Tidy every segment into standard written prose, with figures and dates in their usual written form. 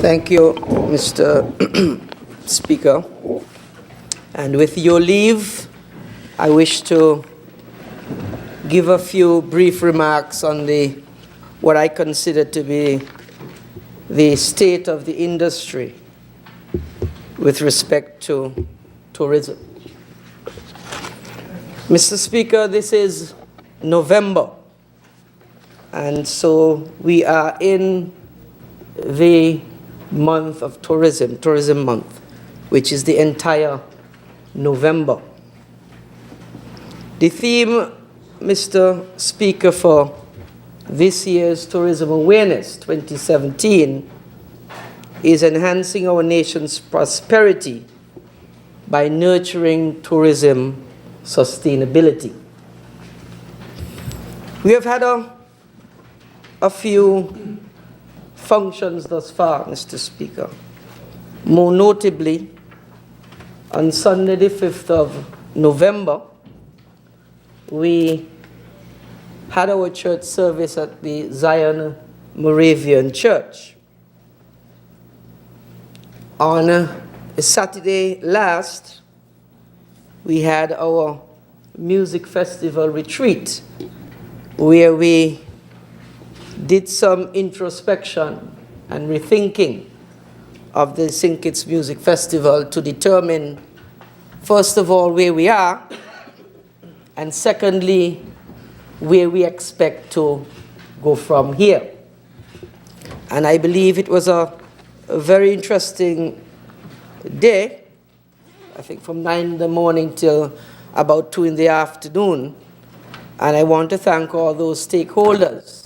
Thank you, Mr. Speaker. And with your leave, I wish to give a few brief remarks on what I consider to be the state of the industry with respect to tourism. Mr. Speaker, this is November, and so we are in the month of tourism month, which is the entire November. The theme, Mr. Speaker, for this year's Tourism Awareness 2017 is enhancing our nation's prosperity by nurturing tourism sustainability. We have had a few functions thus far, Mr. Speaker. More notably, on Sunday the 5th of November, we had our church service at the Zion Moravian Church. On Saturday last, we had our music festival retreat, where we did some introspection and rethinking of the St. Kitts Music Festival to determine, first of all, where we are, and secondly, where we expect to go from here. And I believe it was a very interesting day, I think from 9 in the morning till about 2 in the afternoon. And I want to thank all those stakeholders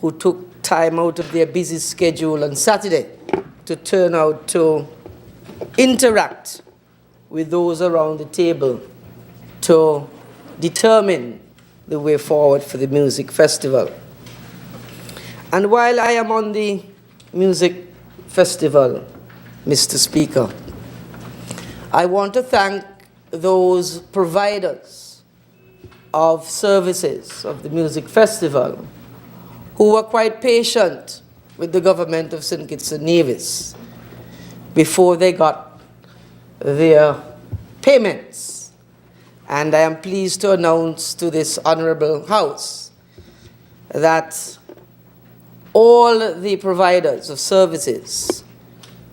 who took time out of their busy schedule on Saturday to turn out to interact with those around the table to determine the way forward for the music festival. And while I am on the music festival, Mr. Speaker, I want to thank those providers of services of the music festival who were quite patient with the government of St. Kitts and Nevis before they got their payments. And I am pleased to announce to this honorable House that all the providers of services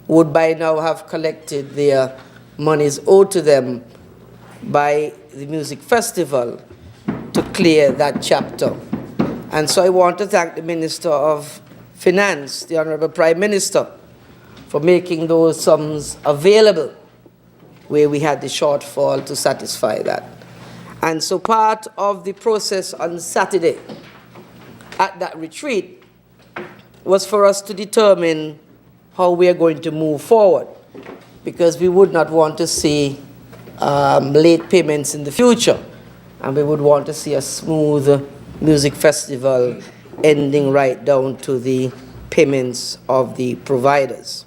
would by now have collected their monies owed to them by the music festival to clear that chapter. And so I want to thank the Minister of Finance, the Honorable Prime Minister, for making those sums available where we had the shortfall to satisfy that. And so part of the process on Saturday at that retreat was for us to determine how we are going to move forward, because we would not want to see late payments in the future, and we would want to see a smooth music festival ending right down to the payments of the providers.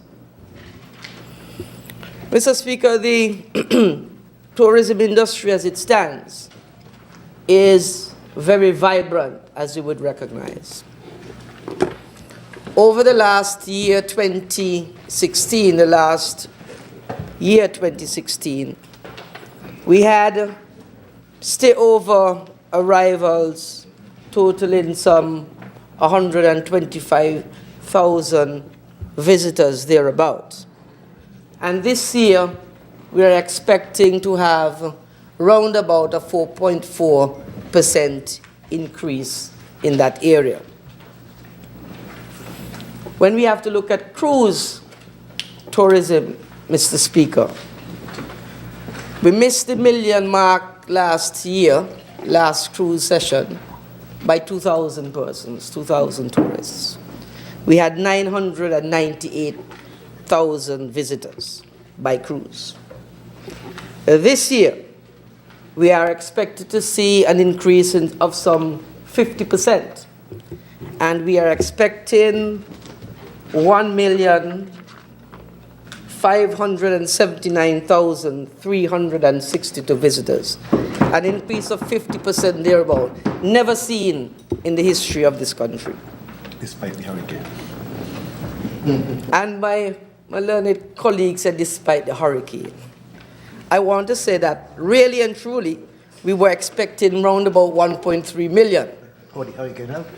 Mr. Speaker, the tourism industry as it stands is very vibrant, as you would recognize. Over the last year 2016, we had stayover arrivals totaling some 125,000 visitors thereabouts. And this year, we are expecting to have round about a 4.4% increase in that area. When we have to look at cruise tourism, Mr. Speaker, we missed the million mark last cruise session, by 2,000 persons, 2,000 tourists. We had 998,000 visitors by cruise. This year, we are expected to see an increase of some 50%, and we are expecting 1,579,362 visitors, an increase of 50% thereabout, never seen in the history of this country. Despite the hurricane. And my learned colleague said, despite the hurricane. I want to say that really and truly, we were expecting round about 1.3 million. Oh, the hurricane helped?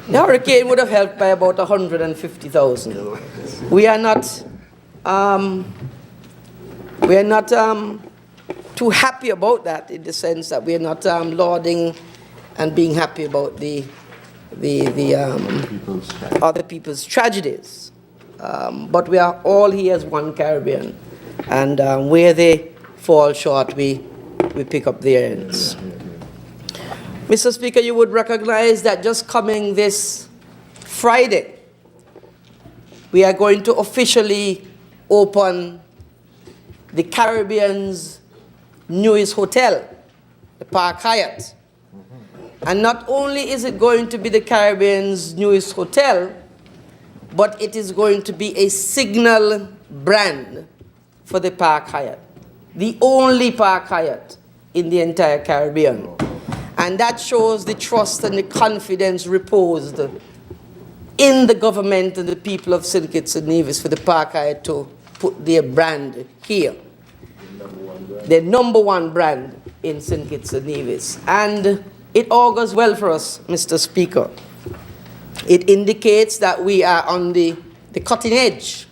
The hurricane would have helped by about 150,000. We are not too happy about that, in the sense that we are not lauding and being happy about the other people's tragedies. But we are all here as one Caribbean, and where they fall short, we pick up their ends. Mr. Speaker, you would recognize that just coming this Friday, we are going to officially open the Caribbean's newest hotel, the Park Hyatt. And not only is it going to be the Caribbean's newest hotel, but it is going to be a signal brand for the Park Hyatt. The only Park Hyatt in the entire Caribbean. And that shows the trust and the confidence reposed in the government and the people of St. Kitts and Nevis for the Park Hyatt to put their brand here. Their number one brand in St. Kitts and Nevis. And it augurs well for us, Mr. Speaker. It indicates that we are on the cutting edge.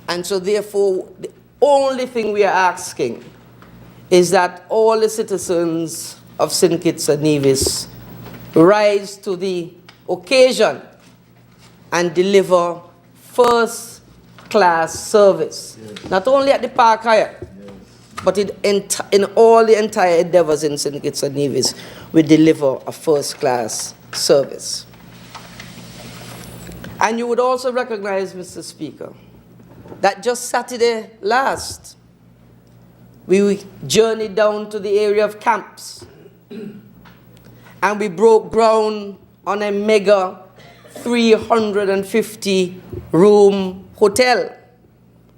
And so therefore, the only thing we are asking is that all the citizens of St. Kitts and Nevis rise to the occasion and deliver first-class service. Yes. Not only at the Park Hyatt, yes, but in all the entire endeavors in St. Kitts and Nevis, we deliver a first-class service. And you would also recognize, Mr. Speaker, that just Saturday last, we journeyed down to the area of camps, and we broke ground on a mega 350-room hotel,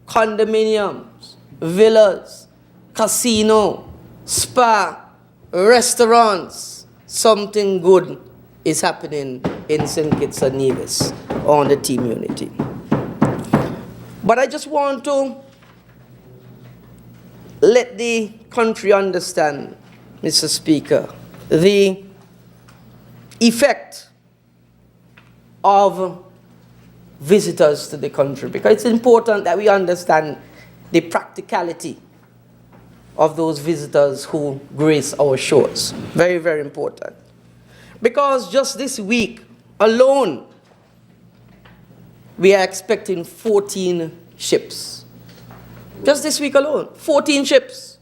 condominiums, villas, casino, spa, restaurants. Something good is happening in St. Kitts and Nevis on the team unity. But I just want to let the country understand, Mr. Speaker, the effect of visitors to the country, because it's important that we understand the practicality of those visitors who grace our shores. Very, very important. Because just this week alone, we are expecting 14 ships. Just this week alone, 14 ships.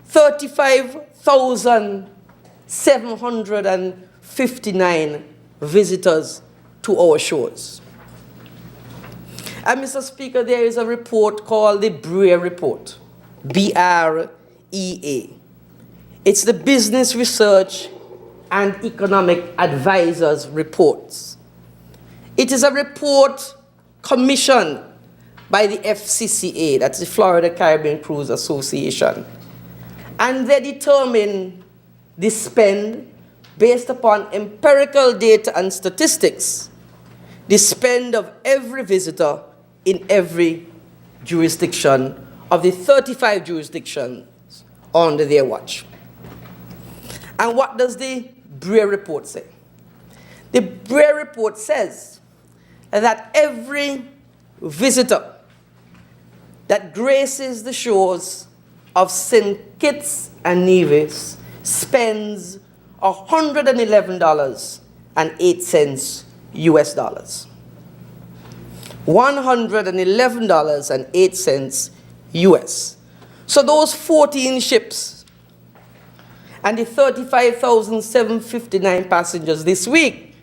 35,759 visitors to our shores. And Mr. Speaker, there is a report called the BREA report, B-R-E-A. It's the Business Research and Economic Advisors reports. It is a report commissioned by the FCCA, that's the Florida Caribbean Cruise Association. And they determine the spend based upon empirical data and statistics, the spend of every visitor in every jurisdiction of the 35 jurisdictions under their watch. And what does the BREA report say? The BREA report says that every visitor that graces the shores of St. Kitts and Nevis spends $111.08 US dollars. $111.08 US. So those 14 ships and the 35,759 passengers this week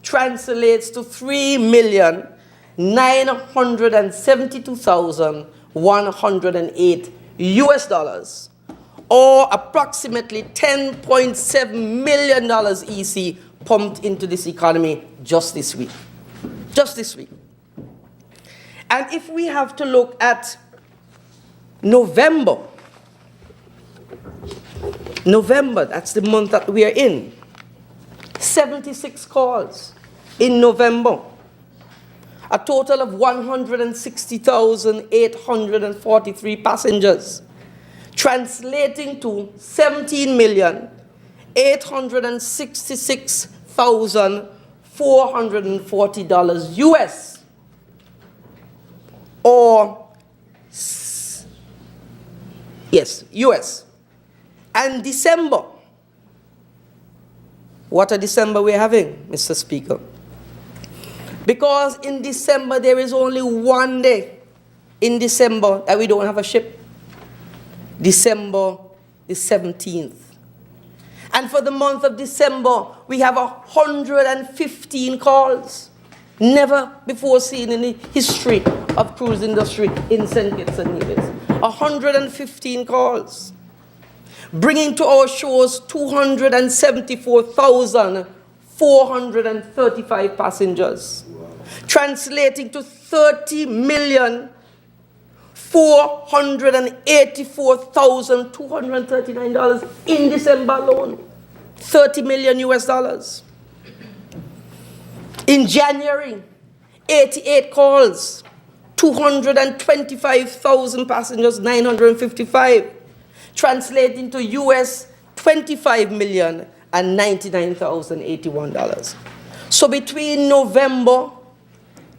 translates to $3,972,108 US dollars, or approximately $10.7 million EC pumped into this economy just this week. Just this week. And if we have to look at November, that's the month that we are in, 76 calls in November. a total of 160,843 passengers, translating to $17,866,440 US, or yes, US. And December, what a December we're having, Mr. Speaker. Because in December, there is only one day in December that we don't have a ship. December the 17th. And for the month of December, we have 115 calls. Never before seen in the history of cruise industry in St. Kitts and Nevis. 115 calls. Bringing to our shores 274,435 passengers. Wow. Translating to $30,484,239 in December alone. $30 million US dollars. In January, 88 calls, 225,000 passengers, 955, translating to US $25,099,081. So between November,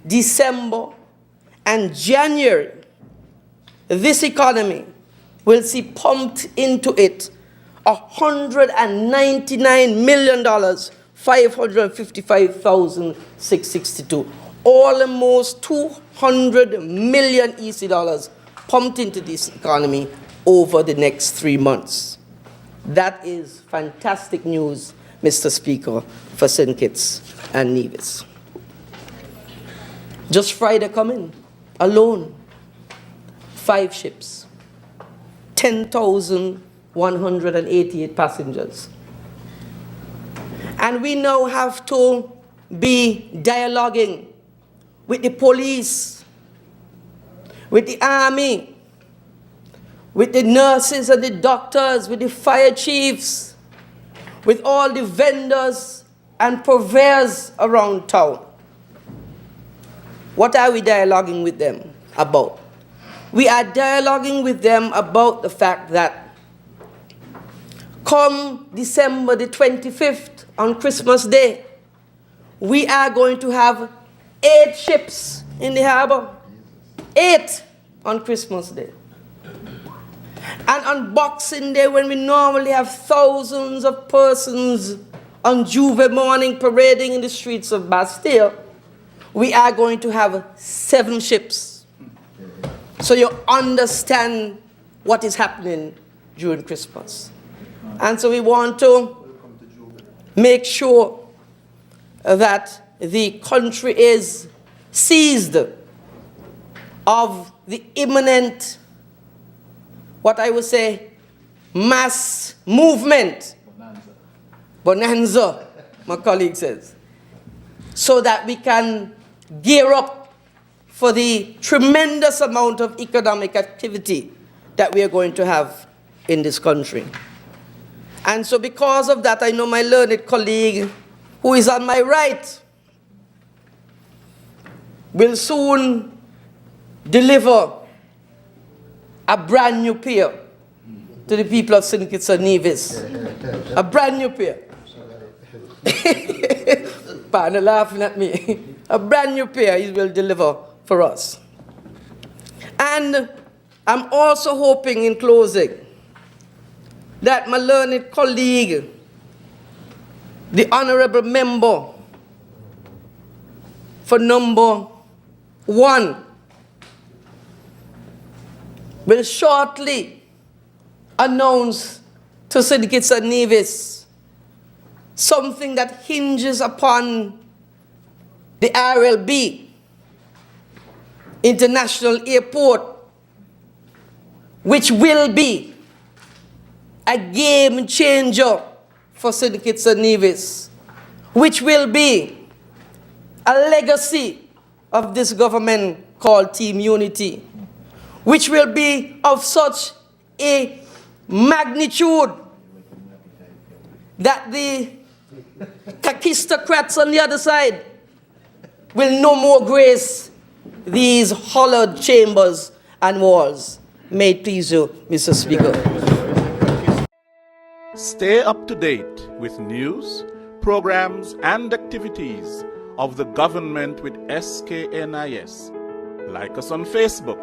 December, and January, this economy will see pumped into it $199 million, 555,662. Almost 200 million EC dollars pumped into this economy over the next 3 months. That is fantastic news, Mr. Speaker, for St. Kitts and Nevis. Just Friday coming, alone, 5 ships, 10,188 passengers. And we now have to be dialoguing with the police, with the army, with the nurses and the doctors, with the fire chiefs, with all the vendors and purveyors around town. What are we dialoguing with them about? We are dialoguing with them about the fact that come December the 25th, on Christmas Day, we are going to have 8 ships in the harbor. 8 on Christmas Day. And on Boxing Day, when we normally have thousands of persons on Juve morning parading in the streets of Bastille, we are going to have 7 ships. So you understand what is happening during Christmas. And so we want to make sure that the country is seized of the imminent, what I would say, mass movement. Bonanza, my colleague says. So that we can gear up for the tremendous amount of economic activity that we are going to have in this country. And so because of that, I know my learned colleague, who is on my right, will soon deliver a brand new pier to the people of St. Kitts and Nevis. A brand new pier. Partner laughing at me. A brand new pier he will deliver for us. And I'm also hoping, in closing, that my learned colleague, the honorable member for number 1, will shortly announce to St. Kitts and Nevis something that hinges upon the RLB International Airport, which will be a game changer for St. Kitts and Nevis, which will be a legacy of this government called Team Unity, which will be of such a magnitude that the kakistocrats on the other side will no more grace these hollowed chambers and walls. May it please you, Mr. Speaker. Stay up to date with news, programs, and activities of the government with SKNIS. Like us on Facebook.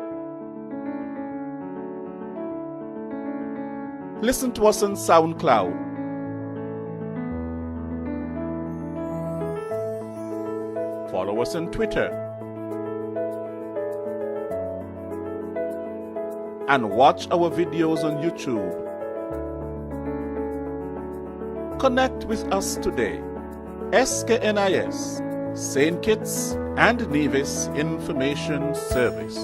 Listen to us on SoundCloud. Follow us on Twitter. And watch our videos on YouTube. Connect with us today. SKNIS, St. Kitts and Nevis Information Service.